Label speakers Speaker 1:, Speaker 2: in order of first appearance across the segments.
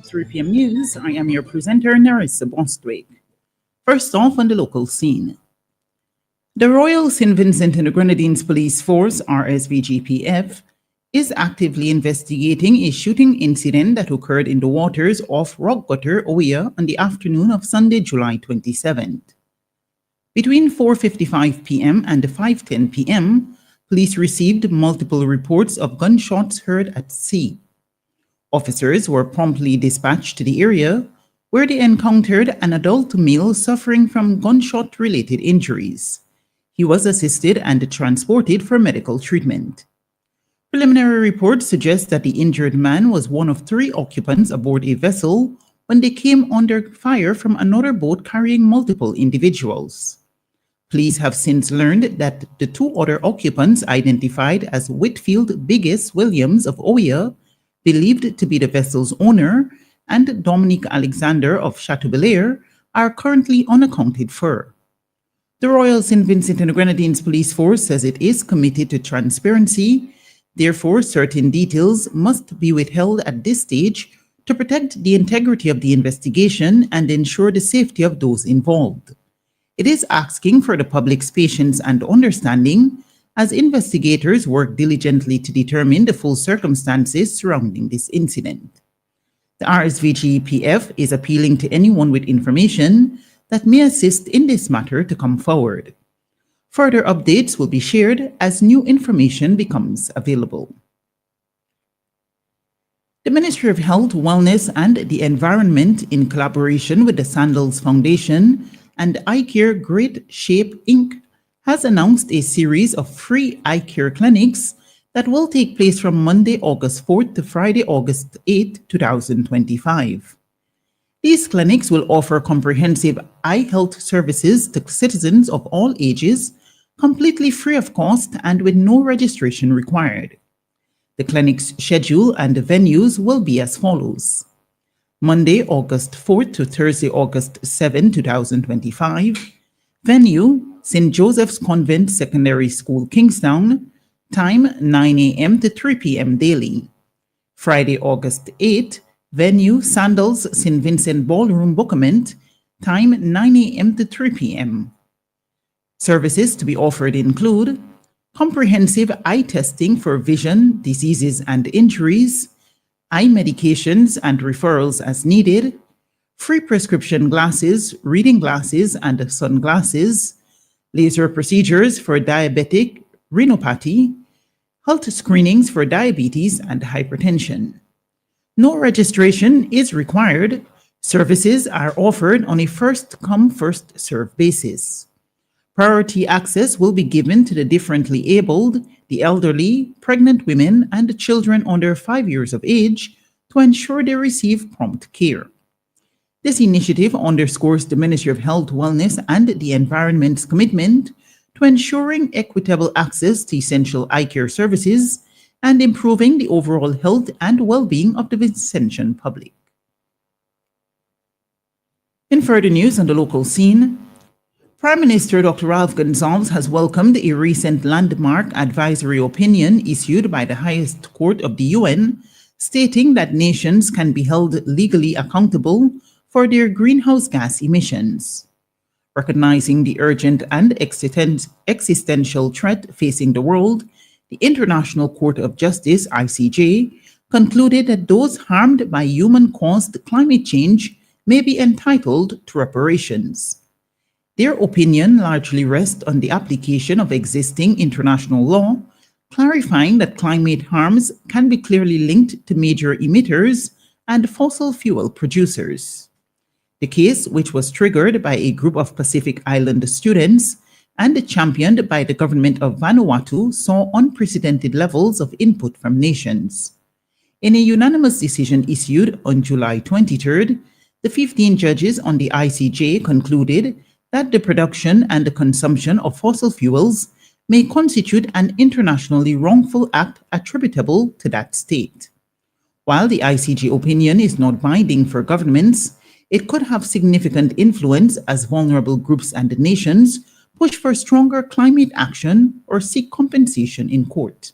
Speaker 1: 3 p.m. news. I am your presenter, Narissa Bostwick. First off, on the local scene. The Royal St. Vincent and the Grenadines Police Force, RSVGPF, is actively investigating a shooting incident that occurred in the waters off Rock Gutter, Oia, on the afternoon of Sunday, July 27th. Between 4:55 p.m. and 5:10 p.m., police received multiple reports of gunshots heard at sea. Officers were promptly dispatched to the area, where they encountered an adult male suffering from gunshot-related injuries. He was assisted and transported for medical treatment. Preliminary reports suggest that the injured man was one of 3 occupants aboard a vessel when they came under fire from another boat carrying multiple individuals. Police have since learned that the 2 other occupants, identified as Whitfield Biggis Williams of Oia, believed to be the vessel's owner, and Dominic Alexander of Chateaubelair, are currently unaccounted for. The Royal St. Vincent and the Grenadines Police Force says it is committed to transparency. Therefore, certain details must be withheld at this stage to protect the integrity of the investigation and ensure the safety of those involved. It is asking for the public's patience and understanding as investigators work diligently to determine the full circumstances surrounding this incident. The RSVGPF is appealing to anyone with information that may assist in this matter to come forward. Further updates will be shared as new information becomes available. The Ministry of Health, Wellness and the Environment, in collaboration with the Sandals Foundation and Eye Care Great Shape Inc., has announced a series of free eye care clinics that will take place from Monday, August 4th to Friday, August 8th, 2025. These clinics will offer comprehensive eye health services to citizens of all ages, completely free of cost and with no registration required. The clinic's schedule and the venues will be as follows. Monday, August 4th to Thursday, August 7, 2025. Venue, St. Joseph's Convent Secondary School, Kingstown. Time, 9 a.m. to 3 p.m. daily. Friday, August 8th. Venue, Sandals St. Vincent Ballroom, Bookament. Time, 9 a.m. to 3 p.m. Services to be offered include comprehensive eye testing for vision, diseases, and injuries, eye medications and referrals as needed, free prescription glasses, reading glasses, and sunglasses, laser procedures for diabetic retinopathy, health screenings for diabetes and hypertension. No registration is required. Services are offered on a first-come, first-served basis. Priority access will be given to the differently abled, the elderly, pregnant women, and children under 5 years of age to ensure they receive prompt care. This initiative underscores the Ministry of Health, Wellness, and the Environment's commitment to ensuring equitable access to essential eye care services and improving the overall health and well-being of the Vincentian public. In further news on the local scene, Prime Minister Dr. Ralph Gonsalves has welcomed a recent landmark advisory opinion issued by the highest court of the UN, stating that nations can be held legally accountable for their greenhouse gas emissions. Recognizing the urgent and existential threat facing the world, the International Court of Justice, ICJ, concluded that those harmed by human-caused climate change may be entitled to reparations. Their opinion largely rests on the application of existing international law, clarifying that climate harms can be clearly linked to major emitters and fossil fuel producers. The case, which was triggered by a group of Pacific Island students and championed by the government of Vanuatu, saw unprecedented levels of input from nations. In a unanimous decision issued on July 23rd, the 15 judges on the ICJ concluded that the production and the consumption of fossil fuels may constitute an internationally wrongful act attributable to that state. While the ICJ opinion is not binding for governments, it could have significant influence as vulnerable groups and nations push for stronger climate action or seek compensation in court.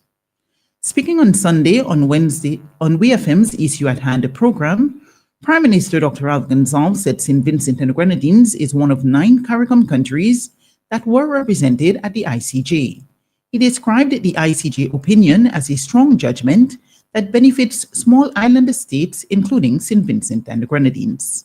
Speaker 1: Speaking on Sunday on WeFM's Issue at Hand program, Prime Minister Dr. Ralph Gonsalves said St. Vincent and the Grenadines is one of 9 CARICOM countries that were represented at the ICJ. He described the ICJ opinion as a strong judgment that benefits small island states, including St. Vincent and the Grenadines.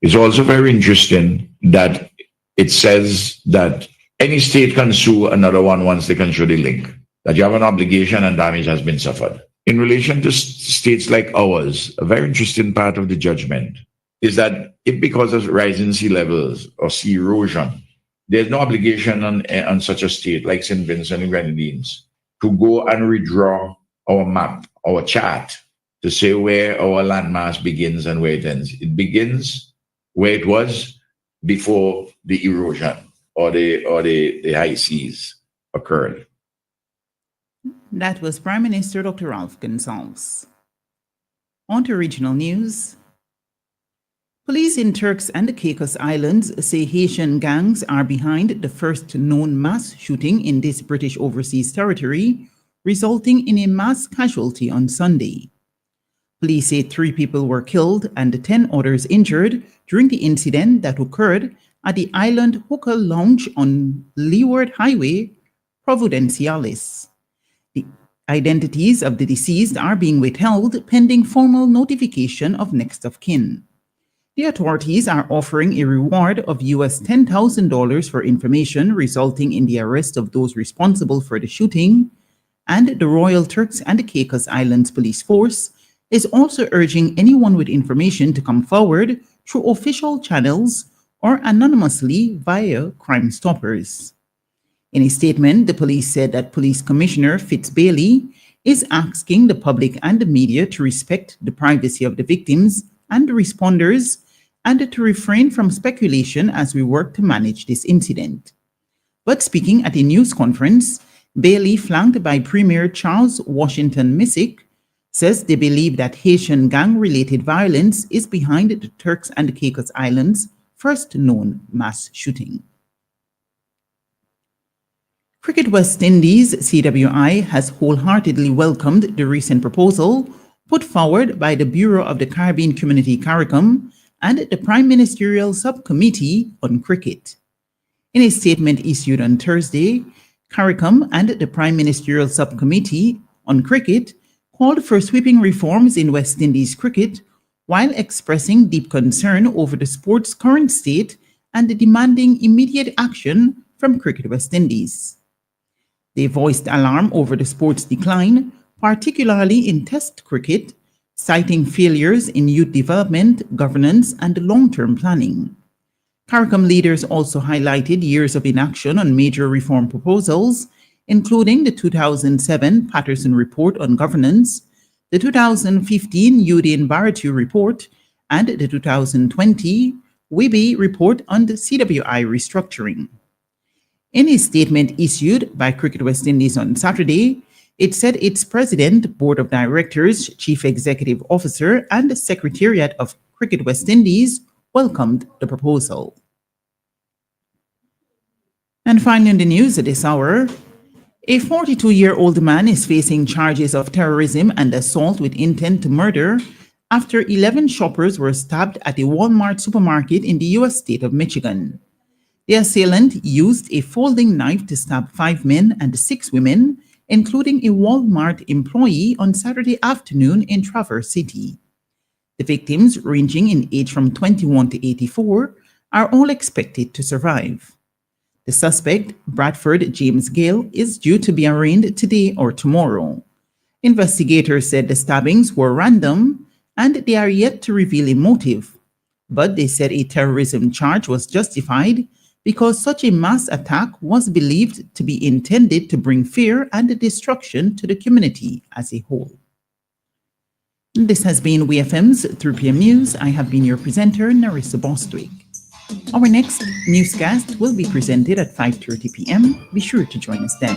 Speaker 2: It's also very interesting that it says that any state can sue another one once they can show the link, that you have an obligation and damage has been suffered. In relation to states like ours, a very interesting part of the judgment is that if because of rising sea levels or sea erosion, there's no obligation on such a state like St. Vincent and Grenadines to go and redraw our map, our chart, to say where our landmass begins and where it ends. It begins where it was before the erosion or the high seas occurred.
Speaker 1: That was Prime Minister Dr. Ralph Gonsalves. On to regional news. Police in Turks and Caicos Islands say Haitian gangs are behind the first known mass shooting in this British overseas territory, resulting in a mass casualty on Sunday. Police say 3 people were killed and 10 others injured during the incident that occurred at the island Hookah Lounge on Leeward Highway, Providenciales. The identities of the deceased are being withheld pending formal notification of next of kin. The authorities are offering a reward of US $10,000 for information resulting in the arrest of those responsible for the shooting, and the Royal Turks and Caicos Islands Police Force is also urging anyone with information to come forward through official channels or anonymously via Crime Stoppers. In a statement, the police said that Police Commissioner Fitz Bailey is asking the public and the media to respect the privacy of the victims and the responders and to refrain from speculation as we work to manage this incident. But speaking at a news conference, Bailey, flanked by Premier Charles Washington Missick, says they believe that Haitian gang-related violence is behind the Turks and Caicos Islands' first known mass shooting. Cricket West Indies CWI has wholeheartedly welcomed the recent proposal put forward by the Bureau of the Caribbean Community CARICOM and the Prime Ministerial Subcommittee on Cricket. In a statement issued on Thursday, CARICOM and the Prime Ministerial Subcommittee on Cricket called for sweeping reforms in West Indies cricket while expressing deep concern over the sport's current state and demanding immediate action from Cricket West Indies. They voiced alarm over the sport's decline, particularly in Test cricket, citing failures in youth development, governance, and long-term planning. CARICOM leaders also highlighted years of inaction on major reform proposals, including the 2007 Patterson Report on Governance, the 2015 Udine-Baratu Report, and the 2020 Wibby Report on the CWI restructuring. In a statement issued by Cricket West Indies on Saturday, it said its president, board of directors, chief executive officer, and secretariat of Cricket West Indies welcomed the proposal. And finally, in the news at this hour, a 42-year-old man is facing charges of terrorism and assault with intent to murder after 11 shoppers were stabbed at a Walmart supermarket in the U.S. state of Michigan. The assailant used a folding knife to stab 5 men and 6 women, including a Walmart employee, on Saturday afternoon in Traverse City. The victims, ranging in age from 21 to 84, are all expected to survive. The suspect, Bradford James Gale, is due to be arraigned today or tomorrow. Investigators said the stabbings were random and they are yet to reveal a motive, but they said a terrorism charge was justified because such a mass attack was believed to be intended to bring fear and destruction to the community as a whole. This has been WFM's 3 p.m. News. I have been your presenter, Narissa Bostwick. Our next newscast will be presented at 5:30 p.m. Be sure to join us then.